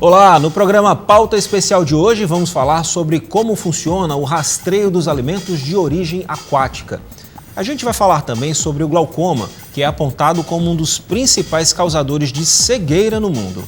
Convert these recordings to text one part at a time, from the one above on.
Olá, no programa Pauta Especial de hoje vamos falar sobre como funciona o rastreio dos alimentos de origem aquática. A gente vai falar também sobre o glaucoma, que é apontado como um dos principais causadores de cegueira no mundo.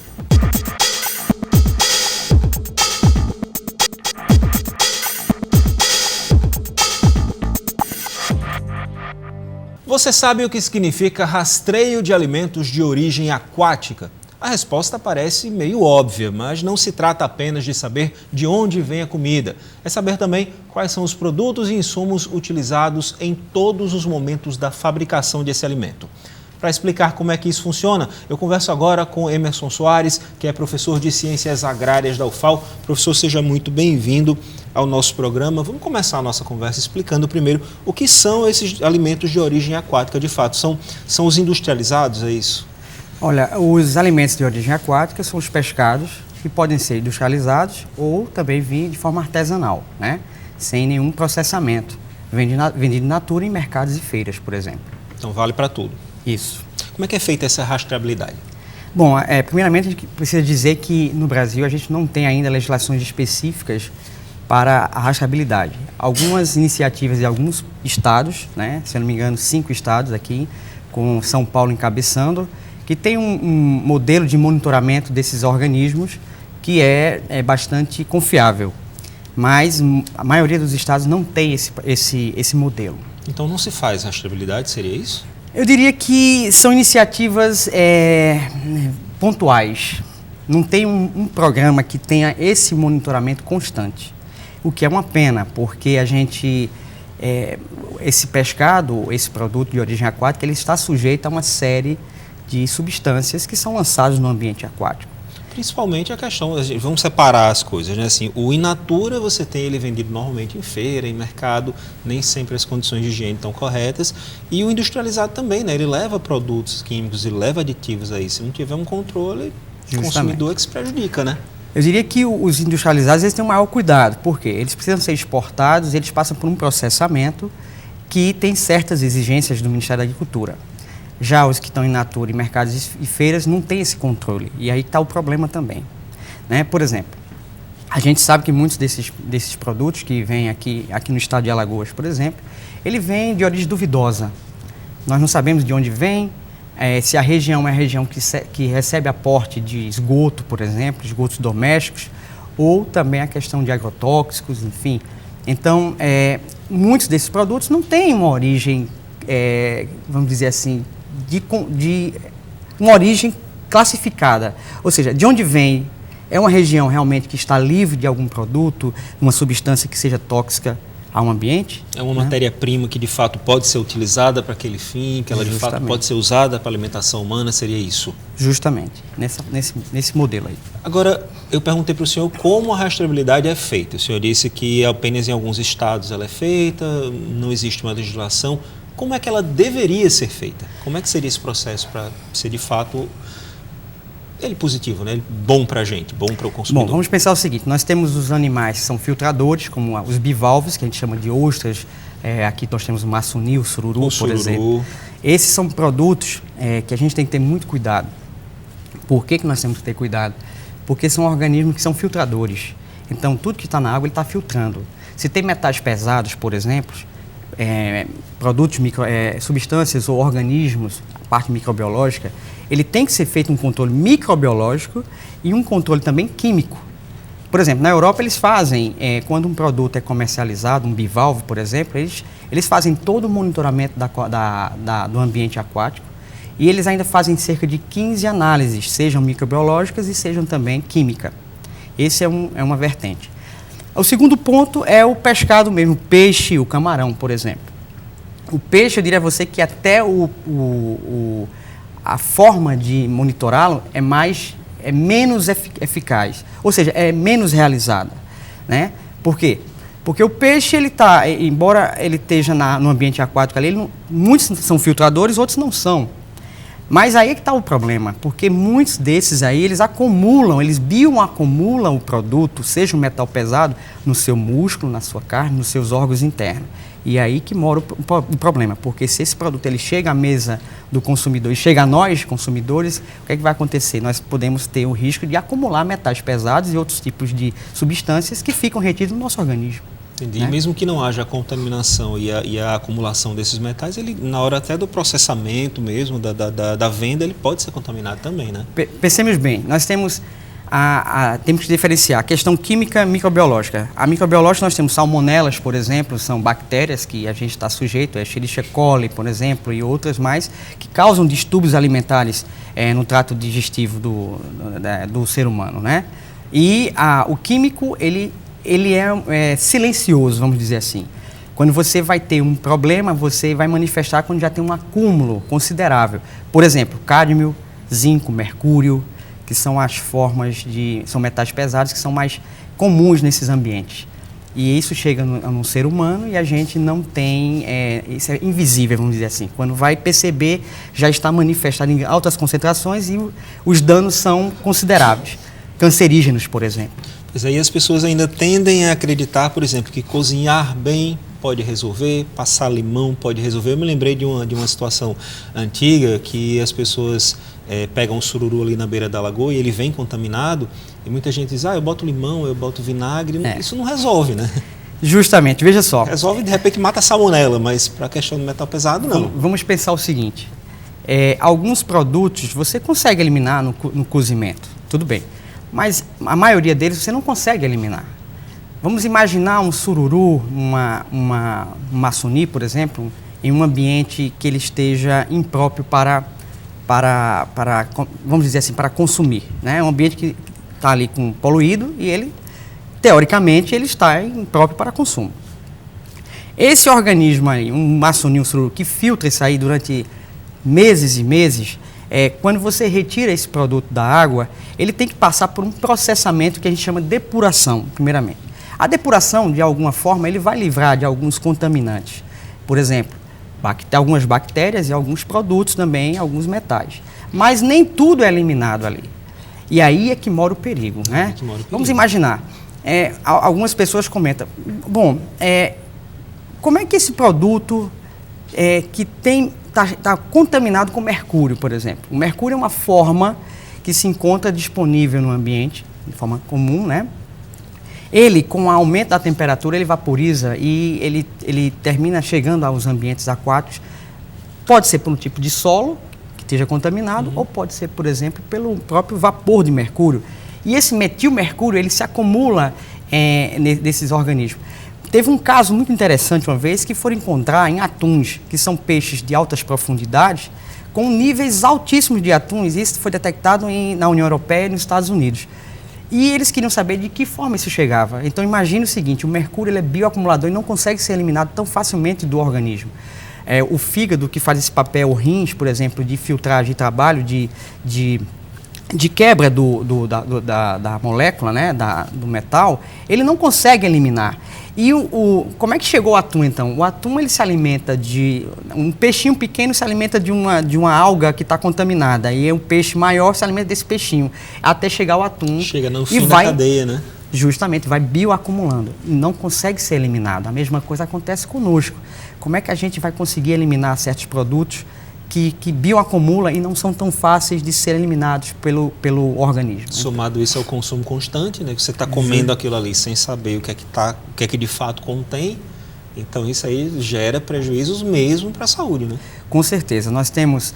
Você sabe o que significa rastreio de alimentos de origem aquática? A resposta parece meio óbvia, mas não se trata apenas de saber de onde vem a comida. É saber também quais são os produtos e insumos utilizados em todos os momentos da fabricação desse alimento. Para explicar como é que isso funciona, eu converso agora com Emerson Soares, que é professor de Ciências Agrárias da UFAL. Professor, seja muito bem-vindo ao nosso programa. Vamos começar a nossa conversa explicando primeiro o que são esses alimentos de origem aquática, de fato. São os industrializados, é isso? Olha, os alimentos de origem aquática são os pescados que podem ser industrializados ou também vir de forma artesanal, né? Sem nenhum processamento, vendido in natura em mercados e feiras, por exemplo. Então vale para tudo. Isso. Como é que é feita essa rastreabilidade? Bom, primeiramente a gente precisa dizer que no Brasil a gente não tem ainda legislações específicas para a rastreabilidade. Algumas iniciativas de alguns estados, né? Se eu não me engano, 5 estados aqui, com São Paulo encabeçando, que tem um modelo de monitoramento desses organismos que é bastante confiável, mas a maioria dos estados não tem esse modelo. Então não se faz rastreabilidade, seria isso? Eu diria que são iniciativas pontuais, não tem um programa que tenha esse monitoramento constante, o que é uma pena, porque a gente, esse pescado, esse produto de origem aquática, ele está sujeito a uma série de substâncias que são lançadas no ambiente aquático. Principalmente a questão, vamos separar as coisas, né? Assim, o in natura você tem ele vendido normalmente em feira, em mercado, nem sempre as condições de higiene estão corretas. E o industrializado também, né? Ele leva produtos químicos, ele leva aditivos aí. Se não tiver um controle, o consumidor é que se prejudica, né? Eu diria que os industrializados eles têm um maior cuidado, porque eles precisam ser exportados, eles passam por um processamento que tem certas exigências do Ministério da Agricultura. Já os que estão in natura em mercados e feiras não têm esse controle, e aí está o problema também, né? Por exemplo, a gente sabe que muitos desses produtos que vêm aqui no estado de Alagoas, por exemplo, ele vem de origem duvidosa. Nós não sabemos de onde vem, se a região é uma região que recebe aporte de esgoto, por exemplo, esgotos domésticos, ou também a questão de agrotóxicos, enfim. Então, muitos desses produtos não têm uma origem, vamos dizer assim, de uma origem classificada, ou seja, de onde vem, é uma região realmente que está livre de algum produto, uma substância que seja tóxica ao ambiente. É uma matéria-prima que de fato pode ser utilizada para aquele fim, que ela de fato pode ser usada para alimentação humana, seria isso? Justamente, nesse modelo aí. Agora, eu perguntei para o senhor como a rastreabilidade é feita. O senhor disse que apenas em alguns estados ela é feita, não existe uma legislação. Como é que ela deveria ser feita? Como é que seria esse processo para ser de fato positivo, né? Bom para a gente, bom para o consumidor? Bom, vamos pensar o seguinte, nós temos os animais que são filtradores, como os bivalves, que a gente chama de ostras, aqui nós temos o maçuni, o sururu, por exemplo. Esses são produtos que a gente tem que ter muito cuidado. Por que nós temos que ter cuidado? Porque são organismos que são filtradores. Então, tudo que está na água, ele está filtrando. Se tem metais pesados, por exemplo, produtos, substâncias ou organismos, a parte microbiológica, ele tem que ser feito um controle microbiológico e um controle também químico. Por exemplo, na Europa eles fazem, quando um produto é comercializado, um bivalve, por exemplo, eles fazem todo o monitoramento do ambiente aquático e eles ainda fazem cerca de 15 análises, sejam microbiológicas e sejam também química. Esse é uma vertente. O segundo ponto é o pescado mesmo, o peixe, o camarão, por exemplo. O peixe, eu diria a você que até a forma de monitorá-lo é menos eficaz, ou seja, é menos realizada, né? Por quê? Porque o peixe, embora ele esteja no ambiente aquático ali, muitos são filtradores, outros não são. Mas aí é que está o problema, porque muitos desses aí, eles bioacumulam o produto, seja um metal pesado, no seu músculo, na sua carne, nos seus órgãos internos. E aí que mora o problema, porque se esse produto ele chega à mesa do consumidor e chega a nós, consumidores, o que é que vai acontecer? Nós podemos ter o risco de acumular metais pesados e outros tipos de substâncias que ficam retidos no nosso organismo. Entendi. Né? E mesmo que não haja a contaminação e a acumulação desses metais, ele, na hora até do processamento mesmo, da venda, ele pode ser contaminado também, né? Pensemos bem, nós temos temos que diferenciar a questão química e microbiológica. A microbiológica nós temos salmonelas, por exemplo, são bactérias que a gente está sujeito, Escherichia coli, por exemplo, e outras mais, que causam distúrbios alimentares no trato digestivo do ser humano, né? E o químico, ele é silencioso, vamos dizer assim. Quando você vai ter um problema, você vai manifestar quando já tem um acúmulo considerável. Por exemplo, cádmio, zinco, mercúrio, que são as formas são metais pesados que são mais comuns nesses ambientes. E isso chega no ser humano e a gente não tem, isso é invisível, vamos dizer assim. Quando vai perceber, já está manifestado em altas concentrações e os danos são consideráveis. Cancerígenos, por exemplo. Pois aí as pessoas ainda tendem a acreditar, por exemplo, que cozinhar bem pode resolver, passar limão pode resolver. Eu me lembrei de uma situação antiga que as pessoas pegam um sururu ali na beira da lagoa e ele vem contaminado e muita gente diz, eu boto limão, eu boto vinagre, isso não resolve, né? Justamente, veja só. Resolve, de repente mata a salmonela, mas para a questão do metal pesado, não. Vamos pensar o seguinte, alguns produtos você consegue eliminar no cozimento, tudo bem, mas a maioria deles você não consegue eliminar. Vamos imaginar um sururu, uma maçuni, por exemplo, em um ambiente que ele esteja impróprio para vamos dizer assim, para consumir, né? Um ambiente que está ali poluído e ele, teoricamente, ele está impróprio para consumo. Esse organismo aí, um maçuni, um sururu, que filtra isso aí durante meses e meses, quando você retira esse produto da água, ele tem que passar por um processamento que a gente chama de depuração, primeiramente. A depuração, de alguma forma, ele vai livrar de alguns contaminantes. Por exemplo, algumas bactérias e alguns produtos também, alguns metais. Mas nem tudo é eliminado ali. E aí é que mora o perigo, né? Vamos imaginar, algumas pessoas comentam, como é que esse produto que está contaminado com mercúrio, por exemplo? O mercúrio é uma forma que se encontra disponível no ambiente, de forma comum, né? Ele, com o aumento da temperatura, ele vaporiza e ele termina chegando aos ambientes aquáticos. Pode ser por um tipo de solo que esteja contaminado, ou pode ser, por exemplo, pelo próprio vapor de mercúrio. E esse metilmercúrio, ele se acumula nesses organismos. Teve um caso muito interessante uma vez que foram encontrar em atuns, que são peixes de altas profundidades, com níveis altíssimos de atuns. Isso foi detectado na União Europeia e nos Estados Unidos. E eles queriam saber de que forma isso chegava. Então imagine o seguinte, o mercúrio ele é bioacumulador e não consegue ser eliminado tão facilmente do organismo. O fígado, que faz esse papel, o rins, por exemplo, de filtragem de trabalho, de quebra da molécula, né, do metal, ele não consegue eliminar. E como é que chegou o atum, então? O atum ele se alimenta um peixinho pequeno se alimenta de uma alga que está contaminada. E o peixe maior se alimenta desse peixinho, até chegar ao atum. Chega no fim da cadeia, né? Justamente, vai bioacumulando. E não consegue ser eliminado. A mesma coisa acontece conosco. Como é que a gente vai conseguir eliminar certos produtos que bioacumula e não são tão fáceis de ser eliminados pelo organismo? Somado isso ao consumo constante, né? Que você está comendo aquilo ali sem saber o que é que de fato contém. Então isso aí gera prejuízos mesmo para a saúde, né? Com certeza. Nós temos,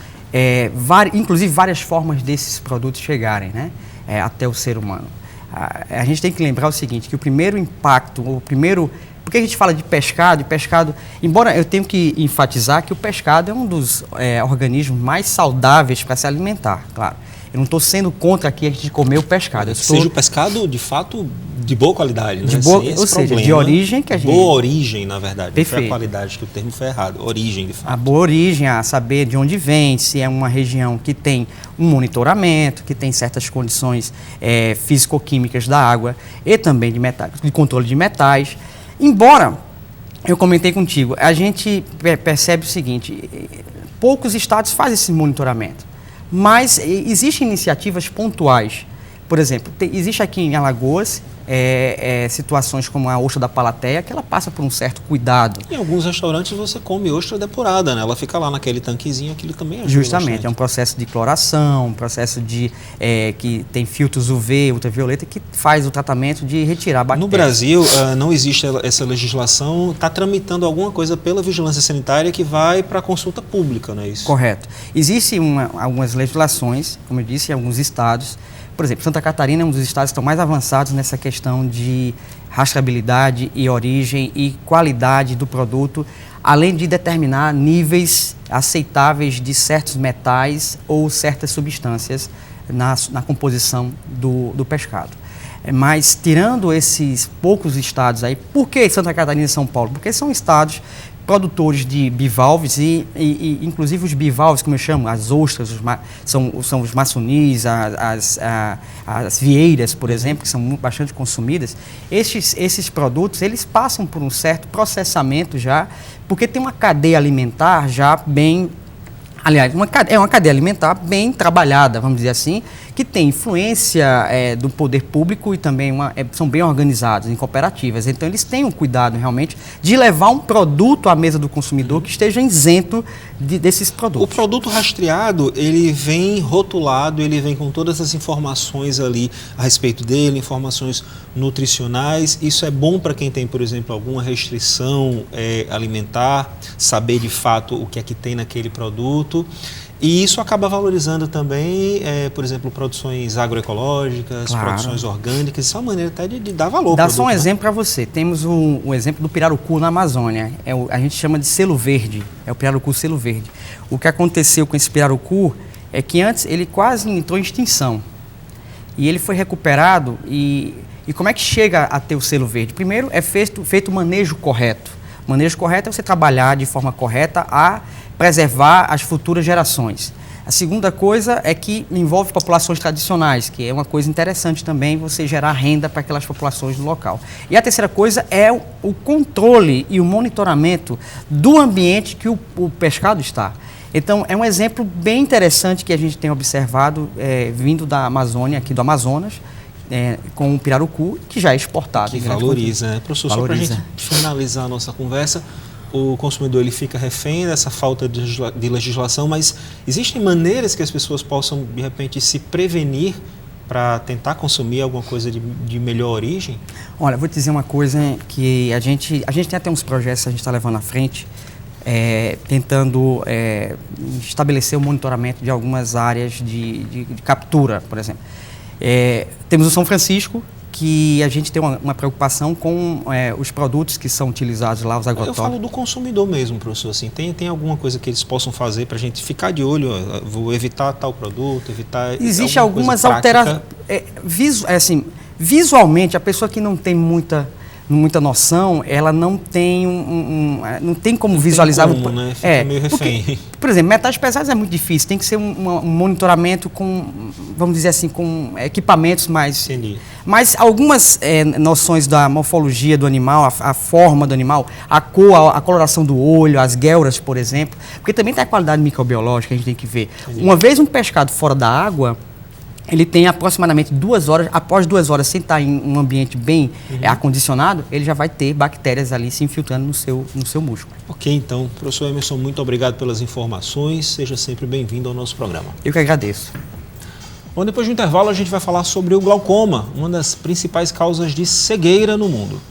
inclusive, várias formas desses produtos chegarem, né? Até o ser humano. A gente tem que lembrar o seguinte, que o primeiro impacto, porque a gente fala de pescado, embora eu tenho que enfatizar que o pescado é um dos organismos mais saudáveis para se alimentar, claro. Eu não estou sendo contra aqui a gente comer o pescado. Seja o pescado, de fato, de boa qualidade, né? Ou seja, de origem que a gente... Boa origem, na verdade. Perfeito. Não foi a qualidade, que o termo foi errado. Origem, de fato. A boa origem, a saber de onde vem, se é uma região que tem um monitoramento, que tem certas condições físico-químicas da água e também de controle de metais. Embora, eu comentei contigo, a gente percebe o seguinte, poucos estados fazem esse monitoramento, mas existem iniciativas pontuais Por exemplo, existe aqui em Alagoas situações como a ostra da Palateia, que ela passa por um certo cuidado. Em alguns restaurantes você come ostra depurada, né? Ela fica lá naquele tanquezinho, aquilo também ajuda. Justamente, bastante. é um processo de cloração, um processo que tem filtros UV, ultravioleta, que faz o tratamento de retirar bactérias. No Brasil, não existe essa legislação, está tramitando alguma coisa pela vigilância sanitária que vai para a consulta pública, não é isso? Correto. Existem algumas legislações, como eu disse, em alguns estados. Por exemplo, Santa Catarina é um dos estados que estão mais avançados nessa questão de rastreabilidade e origem e qualidade do produto, além de determinar níveis aceitáveis de certos metais ou certas substâncias na composição do pescado. Mas, tirando esses poucos estados aí, por que Santa Catarina e São Paulo? Porque são estados produtores de bivalves e inclusive os bivalves, como eu chamo, as ostras, são os maçonis, as vieiras, por exemplo, que são bastante consumidas. Esses produtos, eles passam por um certo processamento já, porque tem uma cadeia alimentar já bem... Aliás, é uma cadeia alimentar bem trabalhada, vamos dizer assim, que tem influência do poder público e também são bem organizados em cooperativas. Então, eles têm um cuidado realmente de levar um produto à mesa do consumidor que esteja isento desses produtos. O produto rastreado, ele vem rotulado, ele vem com todas as informações ali a respeito dele, informações nutricionais. Isso é bom para quem tem, por exemplo, alguma restrição alimentar, saber de fato o que é que tem naquele produto. E isso acaba valorizando também, por exemplo, produções agroecológicas, claro, produções orgânicas. Isso é uma maneira até de dar valor. Dá só um exemplo para você. Temos o exemplo do pirarucu na Amazônia. A gente chama de selo verde, é o pirarucu selo verde. O que aconteceu com esse pirarucu é que antes ele quase entrou em extinção. E ele foi recuperado e como é que chega a ter o selo verde? Primeiro é feito o manejo correto. O manejo correto é você trabalhar de forma correta a preservar as futuras gerações. A segunda coisa é que envolve populações tradicionais, que é uma coisa interessante também, você gerar renda para aquelas populações do local. E a terceira coisa é o controle e o monitoramento do ambiente que o pescado está. Então, é um exemplo bem interessante que a gente tem observado vindo da Amazônia, aqui do Amazonas, com o pirarucu, que já é exportado. Que valoriza, né? Professor, só para a gente finalizar a nossa conversa, o consumidor ele fica refém dessa falta de legislação, mas existem maneiras que as pessoas possam, de repente, se prevenir para tentar consumir alguma coisa de melhor origem? Olha, vou te dizer uma coisa que a gente tem até uns projetos que a gente está levando à frente, tentando estabelecer o monitoramento de algumas áreas de captura, por exemplo. Temos o São Francisco, que a gente tem uma preocupação com os produtos que são utilizados lá, os agrotóxicos. Eu falo do consumidor mesmo, professor. Assim, tem alguma coisa que eles possam fazer para a gente ficar de olho? Vou evitar tal produto, evitar... Existe algumas alterações. Visualmente, a pessoa que não tem muita noção, ela não tem não tem como visualizar. Tem como, né? Fica meio refém. Porque, por exemplo, metais pesados é muito difícil, tem que ser um monitoramento com, vamos dizer assim, com equipamentos mais... Entendi. Mas algumas noções da morfologia do animal, a forma do animal, a cor, a coloração do olho, as guelras, por exemplo, porque também tem a qualidade microbiológica, a gente tem que ver. Entendi. Uma vez um pescado fora da água, ele tem aproximadamente 2 horas, após 2 horas, sem estar em um ambiente bem acondicionado, ele já vai ter bactérias ali se infiltrando no seu músculo. Ok, então, professor Emerson, muito obrigado pelas informações, seja sempre bem-vindo ao nosso programa. Eu que agradeço. Bom, depois do intervalo a gente vai falar sobre o glaucoma, uma das principais causas de cegueira no mundo.